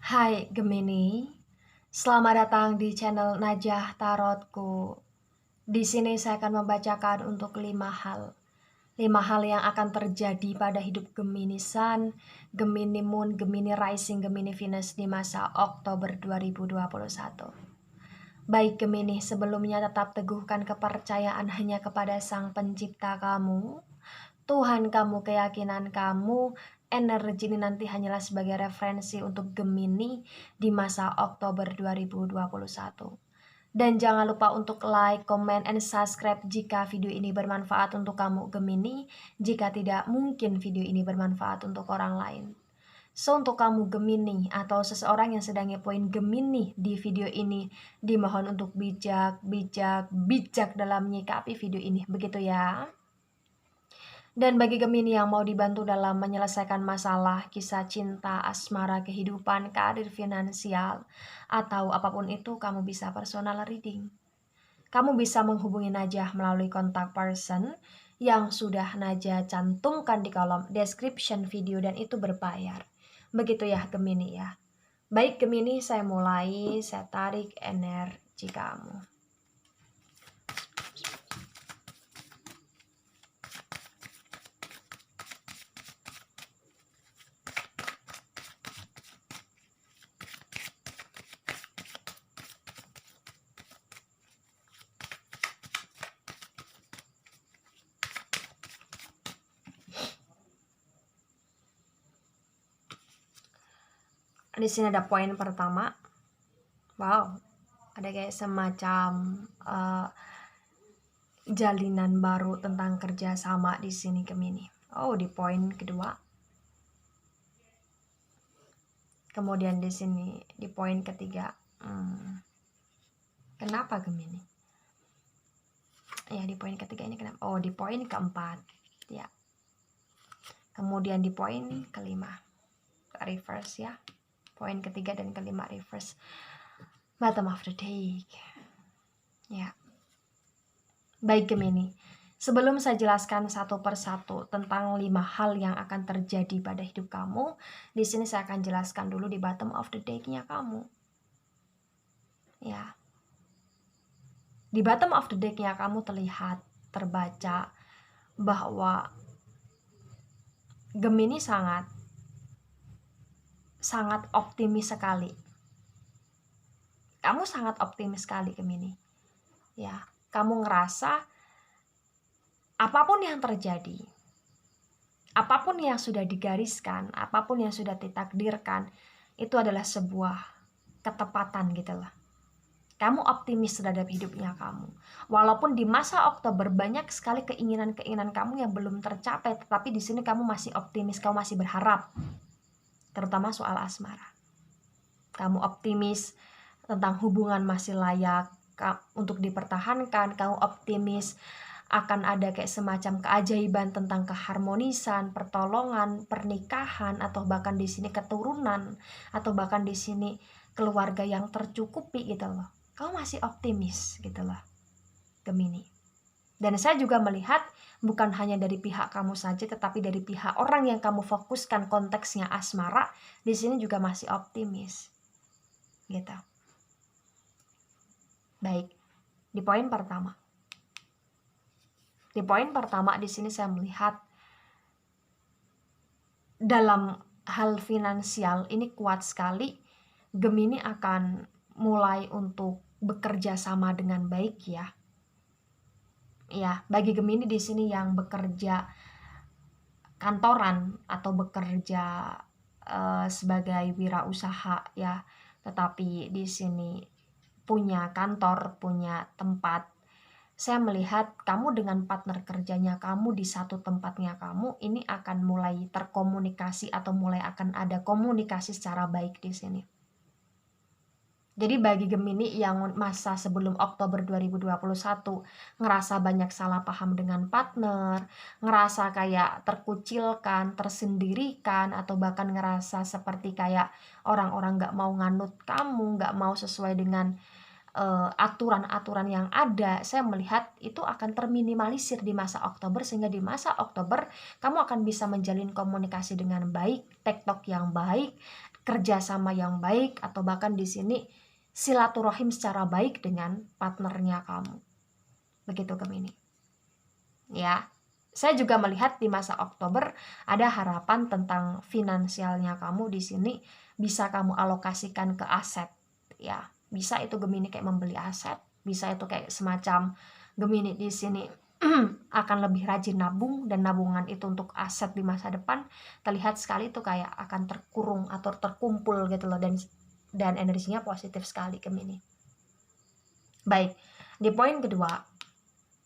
Hai Gemini, selamat datang di channel Najah Tarotku. Di sini saya akan membacakan untuk 5 hal. 5 hal yang akan terjadi pada hidup Gemini Sun, Gemini Moon, Gemini Rising, Gemini Venus di masa Oktober 2021. Baik Gemini, sebelumnya tetap teguhkan kepercayaan hanya kepada Sang Pencipta kamu, Tuhan kamu, keyakinan kamu. Energi ini nanti hanyalah sebagai referensi untuk Gemini di masa Oktober 2021. Dan jangan lupa untuk like, comment, and subscribe jika video ini bermanfaat untuk kamu Gemini. Jika tidak, mungkin video ini bermanfaat untuk orang lain. So, untuk kamu Gemini atau seseorang yang sedang ngepoin Gemini di video ini, dimohon untuk bijak dalam menyikapi video ini. Begitu ya. Dan bagi Gemini yang mau dibantu dalam menyelesaikan masalah, kisah cinta, asmara, kehidupan, karir, finansial, atau apapun itu, kamu bisa personal reading. Kamu bisa menghubungi Najah melalui kontak person yang sudah Najah cantumkan di kolom description video dan itu berbayar. Begitu ya Gemini ya. Baik Gemini, saya mulai, saya tarik energi kamu. Di sini ada poin pertama. Wow, ada kayak semacam jalinan baru tentang kerjasama di sini Gemini. Oh, di poin kedua. Kemudian di sini di poin ketiga. Kenapa Gemini? Ya, di poin ketiga ini kenapa? Oh, di poin keempat. Ya. Kemudian di poin kelima. Reverse ya. Poin ketiga dan kelima reverse. Bottom of the deck. Ya. Baik Gemini, sebelum saya jelaskan satu persatu tentang 5 hal yang akan terjadi pada hidup kamu, di sini saya akan jelaskan dulu di bottom of the deck-nya kamu. Ya. Di bottom of the deck-nya kamu terbaca bahwa Gemini sangat optimis sekali. Kamu sangat optimis sekali Gemini. Ya, kamu ngerasa apapun yang terjadi, apapun yang sudah digariskan, apapun yang sudah ditakdirkan, itu adalah sebuah ketepatan gitu loh. Kamu optimis terhadap hidupnya kamu. Walaupun di masa Oktober banyak sekali keinginan-keinginan kamu yang belum tercapai, tetapi di sini kamu masih optimis, kamu masih berharap. Terutama soal asmara. Kamu optimis tentang hubungan masih layak untuk dipertahankan, kamu optimis akan ada kayak semacam keajaiban tentang keharmonisan, pertolongan, pernikahan, atau bahkan di sini keturunan, atau bahkan di sini keluarga yang tercukupi gitu loh. Kamu masih optimis gitu loh, Gemini. Dan saya juga melihat bukan hanya dari pihak kamu saja, tetapi dari pihak orang yang kamu fokuskan konteksnya asmara, di sini juga masih optimis. Gitu. Baik, di poin pertama. Di poin pertama di sini saya melihat dalam hal finansial ini kuat sekali. Gemini akan mulai untuk bekerja sama dengan baik ya. Ya, bagi Gemini di sini yang bekerja kantoran atau bekerja sebagai wirausaha ya, tetapi di sini punya kantor, punya tempat. Saya melihat kamu dengan partner kerjanya kamu di satu tempatnya kamu ini akan mulai terkomunikasi atau mulai akan ada komunikasi secara baik di sini. Jadi bagi Gemini yang masa sebelum Oktober 2021 ngerasa banyak salah paham dengan partner, ngerasa kayak terkucilkan, tersendirikan, atau bahkan ngerasa seperti kayak orang-orang gak mau nganut kamu, gak mau sesuai dengan aturan-aturan yang ada, saya melihat itu akan terminimalisir di masa Oktober, sehingga di masa Oktober kamu akan bisa menjalin komunikasi dengan baik, tektok yang baik, kerjasama yang baik, atau bahkan di sini silaturahim secara baik dengan partnernya kamu. Begitu Gemini. Ya. Saya juga melihat di masa Oktober ada harapan tentang finansialnya kamu di sini bisa kamu alokasikan ke aset, ya. Bisa itu Gemini kayak membeli aset, bisa itu kayak semacam Gemini di sini akan lebih rajin nabung, dan nabungan itu untuk aset di masa depan terlihat sekali itu kayak akan terkurung atau terkumpul gitu loh, dan energinya positif sekali Gemini. Baik, di poin kedua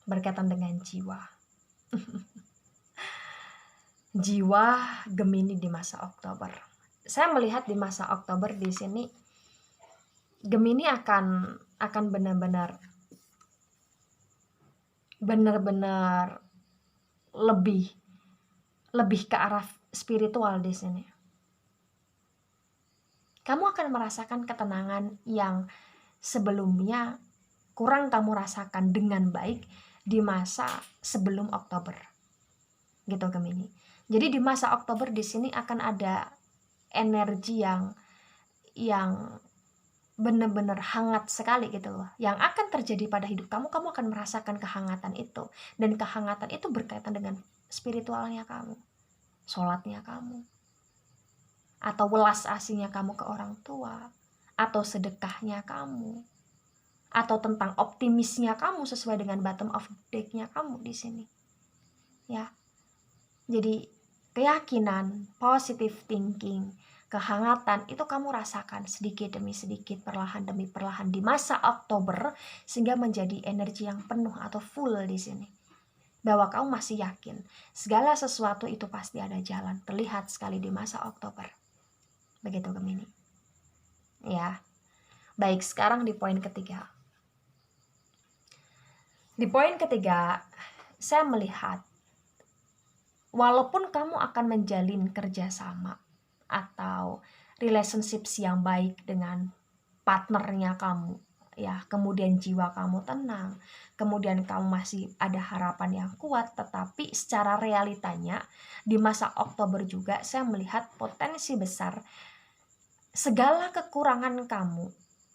berkaitan dengan jiwa. Jiwa Gemini di masa Oktober. Saya melihat di masa Oktober di sini Gemini akan benar-benar lebih ke arah spiritual di sini. Kamu akan merasakan ketenangan yang sebelumnya kurang kamu rasakan dengan baik di masa sebelum Oktober. Gitu Gemini. Jadi di masa Oktober di sini akan ada energi yang benar-benar hangat sekali gitu loh. Yang akan terjadi pada hidup kamu akan merasakan kehangatan itu. Dan kehangatan itu berkaitan dengan spiritualnya kamu, sholatnya kamu, atau welas asihnya kamu ke orang tua, atau sedekahnya kamu, atau tentang optimisnya kamu sesuai dengan bottom of deck-nya kamu di sini. Ya. Jadi keyakinan, positive thinking, kehangatan itu kamu rasakan sedikit demi sedikit, perlahan demi perlahan di masa Oktober, sehingga menjadi energi yang penuh atau full di sini. Bahwa kamu masih yakin segala sesuatu itu pasti ada jalan, terlihat sekali di masa Oktober. Begitu Gemini. Ya. Baik, sekarang di poin ketiga. Di poin ketiga, saya melihat walaupun kamu akan menjalin kerjasama atau relationships yang baik dengan partnernya kamu, ya, kemudian jiwa kamu tenang, kemudian kamu masih ada harapan yang kuat, tetapi secara realitanya di masa Oktober juga saya melihat potensi besar segala kekurangan kamu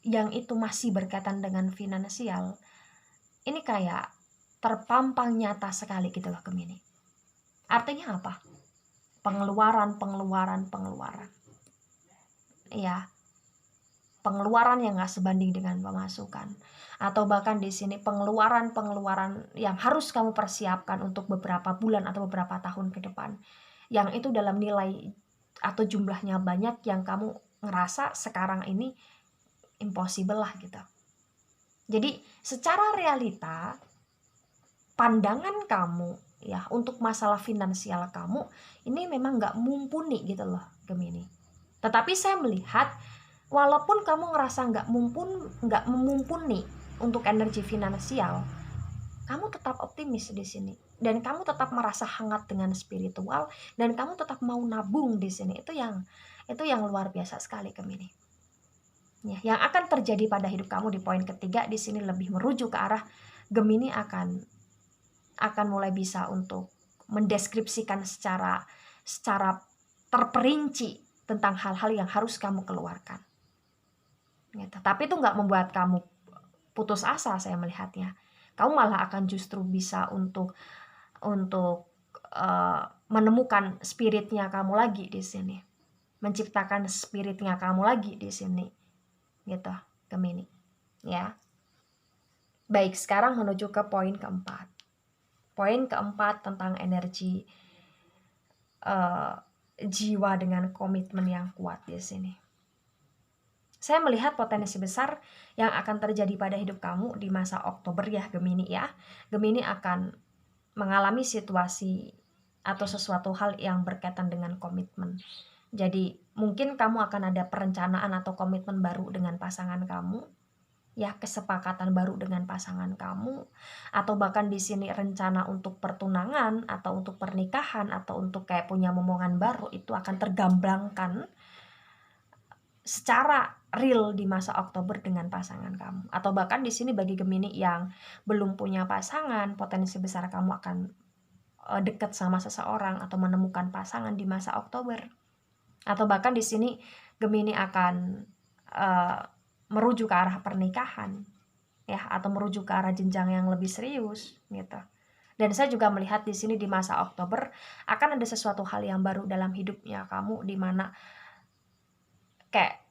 yang itu masih berkaitan dengan finansial ini kayak terpampang nyata sekali gitu loh Gemini. Artinya apa? Pengeluaran. Ya, pengeluaran yang gak sebanding dengan pemasukan. Atau bahkan di sini pengeluaran yang harus kamu persiapkan untuk beberapa bulan atau beberapa tahun ke depan. Yang itu dalam nilai atau jumlahnya banyak yang kamu ngerasa sekarang ini impossible lah gitu. Jadi secara realita pandangan kamu ya untuk masalah finansial kamu ini memang nggak mumpuni gitu loh Gemini. Tetapi saya melihat walaupun kamu ngerasa nggak mumpuni untuk energi finansial, kamu tetap optimis di sini dan kamu tetap merasa hangat dengan spiritual dan kamu tetap mau nabung di sini. Itu yang luar biasa sekali Gemini. Ya, yang akan terjadi pada hidup kamu di poin ketiga di sini lebih merujuk ke arah Gemini akan mulai bisa untuk mendeskripsikan secara terperinci tentang hal-hal yang harus kamu keluarkan. Gitu. Tapi itu nggak membuat kamu putus asa, saya melihatnya. Kamu malah akan justru bisa untuk menemukan spiritnya kamu lagi di sini, menciptakan spiritnya kamu lagi di sini, gitu, Gemini. Ya. Baik, sekarang menuju ke poin keempat. Poin keempat tentang energi jiwa dengan komitmen yang kuat di sini. Saya melihat potensi besar yang akan terjadi pada hidup kamu di masa Oktober ya Gemini ya. Gemini akan mengalami situasi atau sesuatu hal yang berkaitan dengan komitmen. Jadi mungkin kamu akan ada perencanaan atau komitmen baru dengan pasangan kamu. Ya, kesepakatan baru dengan pasangan kamu, atau bahkan di sini rencana untuk pertunangan atau untuk pernikahan atau untuk kayak punya momongan baru itu akan tergamblangkan secara real di masa Oktober dengan pasangan kamu. Atau bahkan di sini bagi Gemini yang belum punya pasangan, potensi besar kamu akan dekat sama seseorang atau menemukan pasangan di masa Oktober. Atau bahkan di sini Gemini akan merujuk ke arah pernikahan, ya, atau merujuk ke arah jenjang yang lebih serius gitu. Dan saya juga melihat di sini di masa Oktober akan ada sesuatu hal yang baru dalam hidupnya kamu, di mana kayak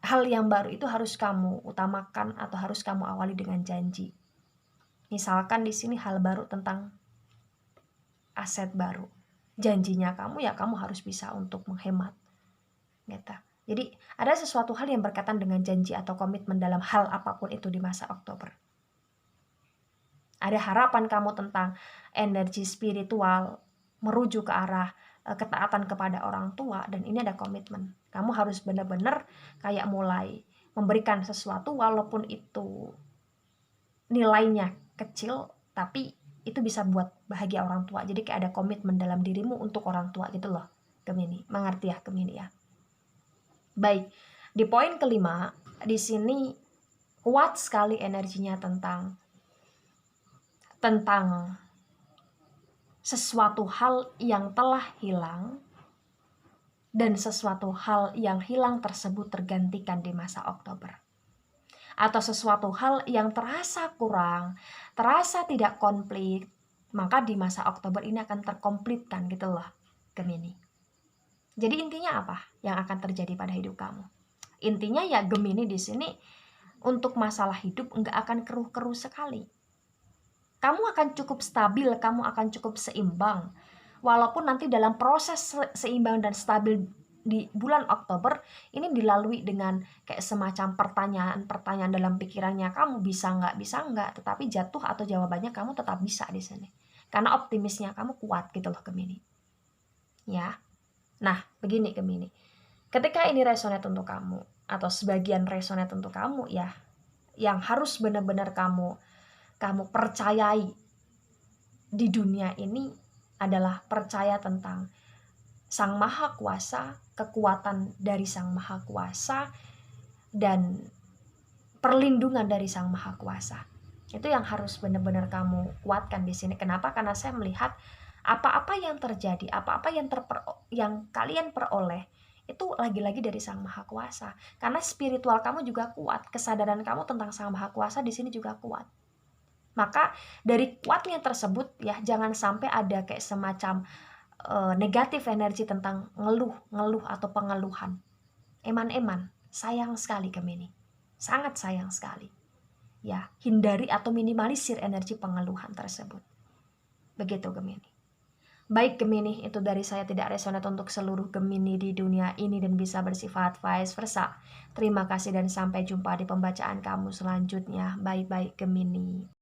hal yang baru itu harus kamu utamakan atau harus kamu awali dengan janji. Misalkan di sini hal baru tentang aset baru. Janjinya kamu ya kamu harus bisa untuk menghemat. Gitu. Jadi ada sesuatu hal yang berkaitan dengan janji atau komitmen dalam hal apapun itu di masa Oktober. Ada harapan kamu tentang energi spiritual merujuk ke arah ketaatan kepada orang tua, dan ini ada komitmen. Kamu harus benar-benar kayak mulai memberikan sesuatu walaupun itu nilainya kecil, tapi itu bisa buat bahagia orang tua. Jadi kayak ada komitmen dalam dirimu untuk orang tua gitu loh, Gemini. Mengerti ya Gemini ya? Baik, di poin kelima, di sini kuat sekali energinya tentang sesuatu hal yang telah hilang, dan sesuatu hal yang hilang tersebut tergantikan di masa Oktober. Atau sesuatu hal yang terasa kurang, terasa tidak komplit, maka di masa Oktober ini akan terkomplitkan gitu loh, Gemini. Jadi intinya apa yang akan terjadi pada hidup kamu? Intinya ya Gemini di sini untuk masalah hidup nggak akan keruh-keruh sekali. Kamu akan cukup stabil, kamu akan cukup seimbang. Walaupun nanti dalam proses seimbang dan stabil di bulan Oktober ini dilalui dengan kayak semacam pertanyaan-pertanyaan dalam pikirannya, kamu bisa nggak, tetapi jatuh atau jawabannya kamu tetap bisa di sini. Karena optimisnya kamu kuat gitu loh Gemini. Ya. Nah, begini Gemini. Ketika ini resonate untuk kamu atau sebagian resonate untuk kamu ya, yang harus benar-benar kamu percayai di dunia ini adalah percaya tentang Sang Maha Kuasa, kekuatan dari Sang Maha Kuasa, dan perlindungan dari Sang Maha Kuasa. Itu yang harus benar-benar kamu kuatkan di sini. Kenapa? Karena saya melihat apa-apa yang terjadi, apa-apa yang kalian peroleh itu lagi-lagi dari Sang Maha Kuasa. Karena spiritual kamu juga kuat, kesadaran kamu tentang Sang Maha Kuasa di sini juga kuat. Maka dari kuatnya tersebut ya, jangan sampai ada kayak semacam negatif energi tentang ngeluh atau pengeluhan. Eman-eman, sayang sekali Gemini. Sangat sayang sekali. Ya, hindari atau minimalisir energi pengeluhan tersebut. Begitu Gemini. Baik Gemini, itu dari saya, tidak resonate untuk seluruh Gemini di dunia ini dan bisa bersifat vice versa. Terima kasih dan sampai jumpa di pembacaan kamu selanjutnya. Bye-bye Gemini.